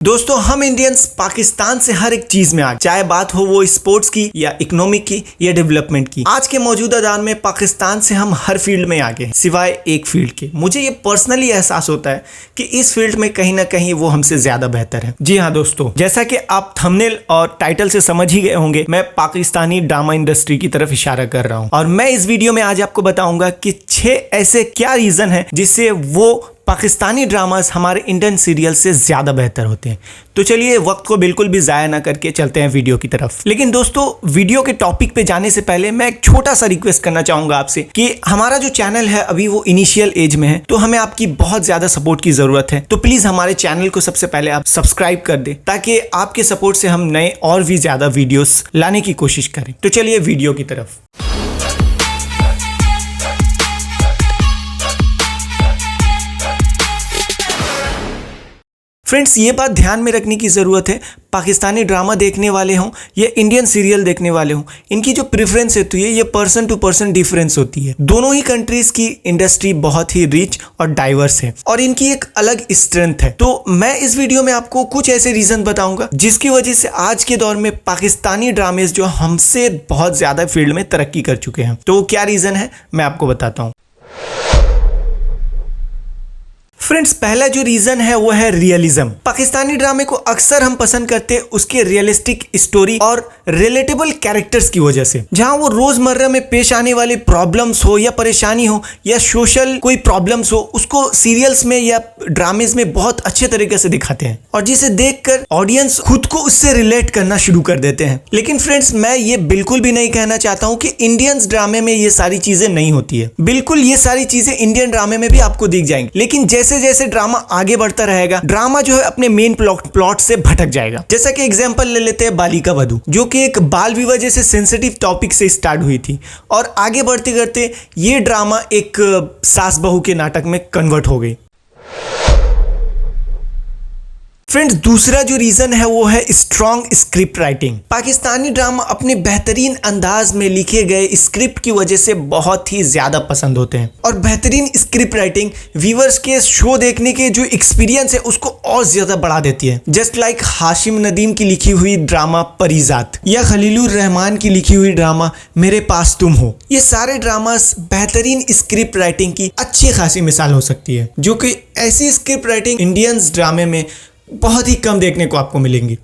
दोस्तों हम इंडियंस पाकिस्तान से हर एक चीज में आगे, चाहे बात हो वो स्पोर्ट्स की या इकोनॉमिक की या डेवलपमेंट की। आज के मौजूदा दौर में पाकिस्तान से हम हर फील्ड में आगे हैं सिवाय एक फील्ड के। मुझे ये पर्सनली एहसास होता है कि इस फील्ड में कहीं ना कहीं वो हमसे ज्यादा बेहतर है। जी हाँ दोस्तों, जैसा कि आप थंबनेल और टाइटल से समझ ही गए होंगे, मैं पाकिस्तानी ड्रामा इंडस्ट्री की तरफ इशारा कर रहा हूँ और मैं इस वीडियो में आज आपको बताऊंगा कि 6 ऐसे क्या रीजन है जिससे वो पाकिस्तानी ड्रामास हमारे इंडियन सीरियल से ज्यादा बेहतर होते हैं। तो चलिए वक्त को बिल्कुल भी जाया ना करके चलते हैं वीडियो की तरफ। लेकिन दोस्तों वीडियो के टॉपिक पे जाने से पहले मैं एक छोटा सा रिक्वेस्ट करना चाहूंगा आपसे कि हमारा जो चैनल है अभी वो इनिशियल एज में है, तो हमें आपकी बहुत ज्यादा सपोर्ट की जरूरत है। तो प्लीज हमारे चैनल को सबसे पहले आप सब्सक्राइब कर दे ताकि आपके सपोर्ट से हम नए और भी ज्यादा वीडियोस लाने की कोशिश करें। तो चलिए वीडियो की तरफ। फ्रेंड्स, ये बात ध्यान में रखने की ज़रूरत है, पाकिस्तानी ड्रामा देखने वाले हों या इंडियन सीरियल देखने वाले हों, इनकी जो प्रेफरेंस होती है ये पर्सन टू पर्सन डिफरेंस होती है। दोनों ही कंट्रीज की इंडस्ट्री बहुत ही रिच और डाइवर्स है और इनकी एक अलग स्ट्रेंथ है। तो मैं इस वीडियो में आपको कुछ ऐसे रीज़न बताऊंगा जिसकी वजह से आज के दौर में पाकिस्तानी ड्रामेज जो हमसे बहुत ज़्यादा फील्ड में तरक्की कर चुके हैं। तो क्या रीज़न है मैं आपको बताता हूँ। फ्रेंड्स, पहला जो रीजन है वो है रियलिज्म। पाकिस्तानी ड्रामे को अक्सर हम पसंद करते हैं उसके रियलिस्टिक स्टोरी और रिलेटेबल कैरेक्टर्स की वजह से, जहां वो रोजमर्रा में पेश आने वाले प्रॉब्लम्स हो या परेशानी हो या सोशल कोई प्रॉब्लम्स हो, उसको सीरियल्स में या ड्रामेज में बहुत अच्छे तरीके से दिखाते हैं और जिसे देखकर ऑडियंस खुद को उससे रिलेट करना शुरू कर देते हैं। लेकिन फ्रेंड्स, मैं ये बिल्कुल भी नहीं कहना चाहता हूँ कि इंडियंस ड्रामे में ये सारी चीजें नहीं होती है। बिल्कुल ये सारी चीजें इंडियन ड्रामे में भी आपको दिख जाएंगी, लेकिन जैसे जैसे ड्रामा आगे बढ़ता रहेगा, ड्रामा जो है अपने मेन प्लॉट से भटक जाएगा। जैसा कि एग्जांपल ले लेते हैं बालिका वधू, जो कि एक बाल विवाह जैसे सेंसिटिव टॉपिक से स्टार्ट हुई थी और आगे बढ़ते करते ये ड्रामा एक सास बहू के नाटक में कन्वर्ट हो गई। फ्रेंड्स, दूसरा जो रीजन है वो है strong script writing. Pakistani drama अपने बेहतरीन अंदाज में लिखे गए स्क्रिप्ट की वजह से बहुत ही ज्यादा पसंद होते हैं और बेहतरीन स्क्रिप्ट राइटिंग व्यूअर्स के शो देखने के जो एक्सपीरियंस है उसको और ज्यादा बढ़ा देती है। जस्ट लाइक हाशिम नदीम की लिखी हुई ड्रामा परिजात या खलीलुर रहमान की लिखी हुई ड्रामा मेरे पास तुम हो, ये सारे ड्रामास बेहतरीन स्क्रिप्ट राइटिंग की अच्छी खासी मिसाल हो सकती है, जो कि ऐसी स्क्रिप्ट राइटिंग इंडियंस ड्रामे में बहुत ही कम देखने को आपको मिलेंगी।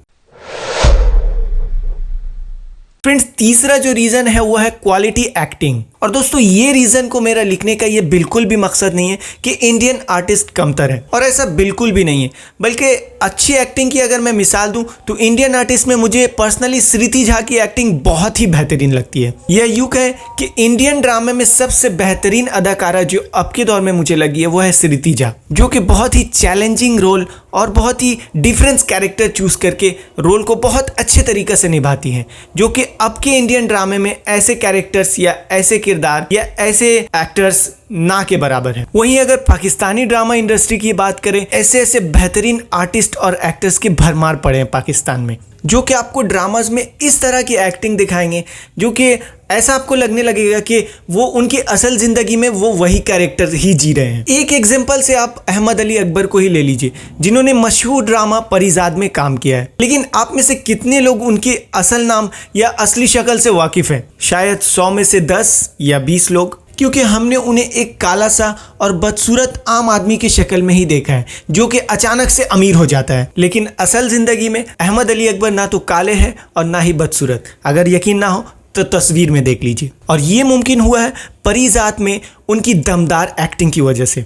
फ्रेंड्स, तीसरा जो रीजन है वो है क्वालिटी एक्टिंग। और दोस्तों ये रीजन को मेरा लिखने का ये बिल्कुल भी मकसद नहीं है कि इंडियन आर्टिस्ट कमतर है, और ऐसा बिल्कुल भी नहीं है, बल्कि अच्छी एक्टिंग की अगर मैं मिसाल दूं तो इंडियन आर्टिस्ट में मुझे पर्सनली श्रुति झा की एक्टिंग बहुत ही बेहतरीन लगती है। यह यूं कहें कि इंडियन ड्रामे में सबसे बेहतरीन अदाकारा जो अब के दौर में मुझे लगी है वो है श्रुति झा, जो कि बहुत ही चैलेंजिंग रोल और बहुत ही डिफरेंस कैरेक्टर चूज करके रोल को बहुत अच्छे तरीके से निभाती हैं, जो कि अब के इंडियन ड्रामे में ऐसे कैरेक्टर्स या ऐसे किरदार या ऐसे एक्टर्स ना के बराबर है। वहीं अगर पाकिस्तानी ड्रामा इंडस्ट्री की बात करें, ऐसे ऐसे बेहतरीन आर्टिस्ट और एक्टर्स की भरमार पड़े हैं पाकिस्तान में, जो कि आपको ड्रामाज में इस तरह की एक्टिंग दिखाएंगे जो कि ऐसा आपको लगने लगेगा कि वो उनकी असल जिंदगी में वो वही कैरेक्टर ही जी रहे हैं। एक एग्जांपल से आप अहमद अली अकबर को ही ले लीजिए, जिन्होंने मशहूर ड्रामा परिजात में काम किया है, लेकिन आप में से कितने लोग उनके असल नाम या असली शक्ल से वाकिफ हैं? शायद 100 में से 10 या 20 लोग, क्योंकि हमने उन्हें एक काला सा और बदसूरत आम आदमी की शक्ल में ही देखा है जो कि अचानक से अमीर हो जाता है। लेकिन असल जिंदगी में अहमद अली अकबर ना तो काले हैं और ना ही बदसूरत। अगर यकीन ना हो तो तस्वीर में देख लीजिए। और ये मुमकिन हुआ है परिजात में उनकी दमदार एक्टिंग की वजह से।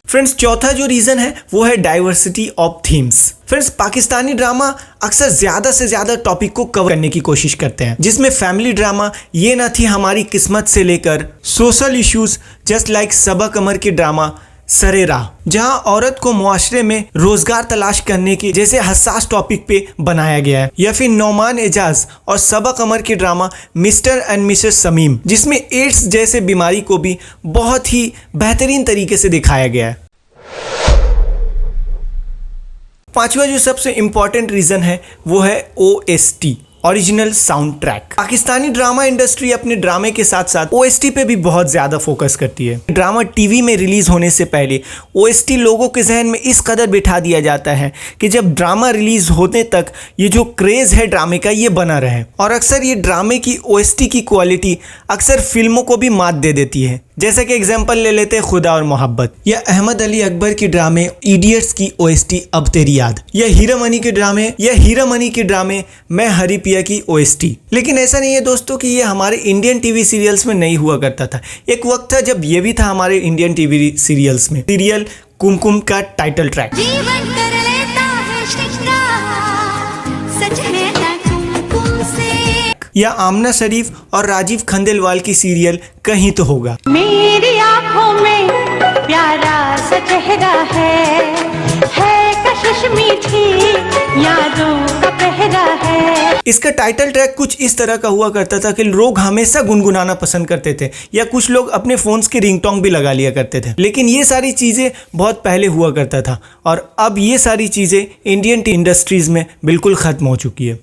फ्रेंड्स, चौथा जो रीजन है वो है diversity of themes. Friends, Pakistani drama अक्सर ज्यादा से ज्यादा टॉपिक को कवर करने की कोशिश करते हैं, जिसमें फैमिली ड्रामा, ये ना थी हमारी किस्मत से लेकर सोशल इश्यूज जस्ट लाइक सबा कमर की ड्रामा सरे राह, जहां औरत को मुआशरे में रोजगार तलाश करने के जैसे हसास टॉपिक पे बनाया गया है, या फिर नौमान एजाज और सबा कमर की drama mister and Mrs Sameem, जिसमें एड्स जैसे बीमारी को भी बहुत ही बेहतरीन तरीके से दिखाया गया है। पांचवा जो सबसे इंपॉर्टेंट रीजन है वो है OST original sound track. Pakistani drama industry अपने ड्रामे के साथ साथ ओएसटी पे भी बहुत ज़्यादा फोकस करती है। ड्रामा टीवी में रिलीज होने से पहले ओएसटी लोगों के जहन में इस कदर बिठा दिया जाता है कि जब ड्रामा रिलीज होने तक ये जो क्रेज़ है ड्रामे का ये बना रहे। और अक्सर ये ड्रामे की ओएसटी की क्वालिटी अक्सर फिल्मों को भी मात दे देती है। जैसे कि एग्जाम्पल ले लेते हैं खुदा और मोहब्बत, या अहमद अली अकबर की ड्रामे इडियट्स की ओएसटी अब तेरी याद, या हीरा मनी के ड्रामे मैं हरी पिया की ओएसटी। लेकिन ऐसा नहीं है दोस्तों कि ये हमारे इंडियन टीवी सीरियल्स में नहीं हुआ करता था। एक वक्त था जब ये भी था हमारे इंडियन टीवी सीरियल्स में। सीरियल कुमकुम का टाइटल ट्रैक, जीवन कर लेता है सच है ना कुमकुम से, या आमना शरीफ और राजीव खंडेलवाल की सीरियल कहीं तो होगा। मेरी आंखों में प्यारा सा चेहरा है कशिश मीठी यादों का पहरा है। इसका टाइटल ट्रैक कुछ इस तरह का हुआ करता था कि लोग हमेशा गुनगुनाना पसंद करते थे, या कुछ लोग अपने फोन्स के रिंगटोन भी लगा लिया करते थे। लेकिन ये सारी चीज़ें बहुत पहले हुआ करता था और अब ये सारी चीज़ें इंडियन इंडस्ट्रीज में बिल्कुल ख़त्म हो चुकी है।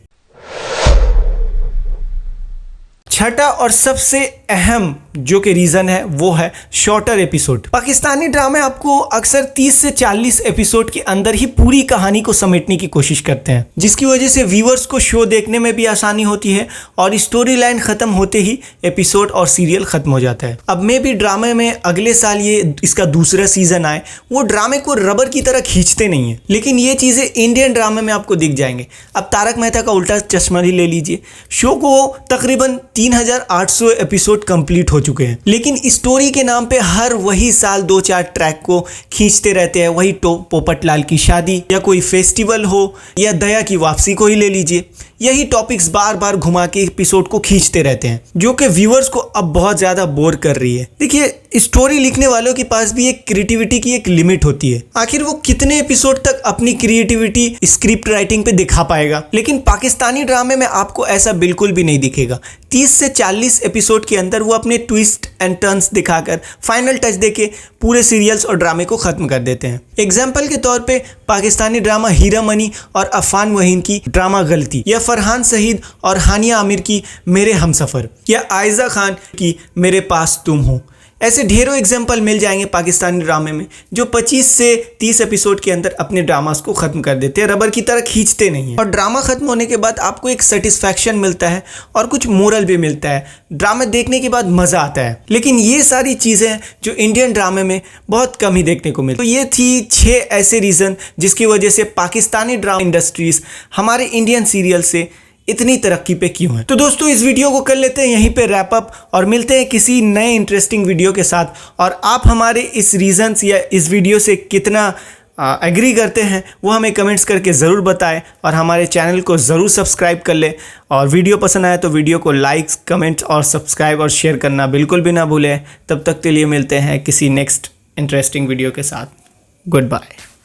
छठा और सबसे अहम जो कि रीज़न है वो है शॉर्टर एपिसोड। पाकिस्तानी ड्रामे आपको अक्सर 30 से 40 एपिसोड के अंदर ही पूरी कहानी को समेटने की कोशिश करते हैं, जिसकी वजह से व्यूअर्स को शो देखने में भी आसानी होती है और स्टोरी लाइन ख़त्म होते ही एपिसोड और सीरियल ख़त्म हो जाता है। अब मे भी ड्रामे में अगले साल ये इसका दूसरा सीज़न आए, वो ड्रामे को रबर की तरह खींचते नहीं है, लेकिन ये चीज़ें इंडियन ड्रामे में आपको दिख जाएंगे। अब तारक मेहता का उल्टा चश्मा ही ले लीजिए, शो को तकरीबन 3800 एपिसोड कंप्लीट हो चुके हैं, लेकिन स्टोरी के नाम पे हर वही साल 2-4 ट्रैक को खींचते रहते हैं। वही पोपटलाल की शादी, या कोई फेस्टिवल हो, या दया की वापसी को ही ले लीजिए, यही टॉपिक्स बार बार घुमा के एपिसोड को खींचते रहते हैं, जो कि व्यूअर्स को अब बहुत ज़्यादा बोर कर रही है। देखिए, स्टोरी लिखने वालों के पास भी एक क्रिएटिविटी की एक लिमिट होती है। आखिर वो कितने एपिसोड तक अपनी क्रिएटिविटी स्क्रिप्ट राइटिंग पे दिखा पाएगा। लेकिन पाकिस्तानी ड्रामे में आपको ऐसा बिल्कुल भी नहीं दिखेगा। 30 से 40 एपिसोड के अंदर वो अपने ट्विस्ट एंड टर्न्स दिखाकर फाइनल टच देके पूरे सीरियल्स और ड्रामे को ख़त्म कर देते हैं। एग्जाम्पल के तौर पे पाकिस्तानी ड्रामा हीरा मनी और अफान वहीन की ड्रामा गलती, या फरहान सईद और हानिया आमिर की मेरे हमसफ़र, या आयज़ा खान की मेरे पास तुम हो। ऐसे ढेरों एग्जाम्पल मिल जाएंगे पाकिस्तानी ड्रामे में जो 25 से 30 एपिसोड के अंदर अपने ड्रामास को ख़त्म कर देते हैं, रबर की तरह खींचते नहीं हैं। और ड्रामा ख़त्म होने के बाद आपको एक सेटिस्फैक्शन मिलता है और कुछ मोरल भी मिलता है। ड्रामा देखने के बाद मज़ा आता है। लेकिन ये सारी चीज़ें जो इंडियन ड्रामे में बहुत कम ही देखने को मिलती। तो ये थी 6 ऐसे रीज़न जिसकी वजह से पाकिस्तानी ड्रामा इंडस्ट्रीज़ हमारे इंडियन सीरियल से इतनी तरक्की पे क्यों है। तो दोस्तों, इस वीडियो को कर लेते हैं यहीं पे रैप अप और मिलते हैं किसी नए इंटरेस्टिंग वीडियो के साथ। और आप हमारे इस रीजंस या इस वीडियो से कितना एग्री करते हैं वो हमें कमेंट्स करके ज़रूर बताएं, और हमारे चैनल को ज़रूर सब्सक्राइब कर लें। और वीडियो पसंद आए तो वीडियो को लाइक्स, कमेंट्स और सब्सक्राइब और शेयर करना बिल्कुल भी ना भूलें। तब तक के लिए मिलते हैं किसी नेक्स्ट इंटरेस्टिंग वीडियो के साथ। Good bye.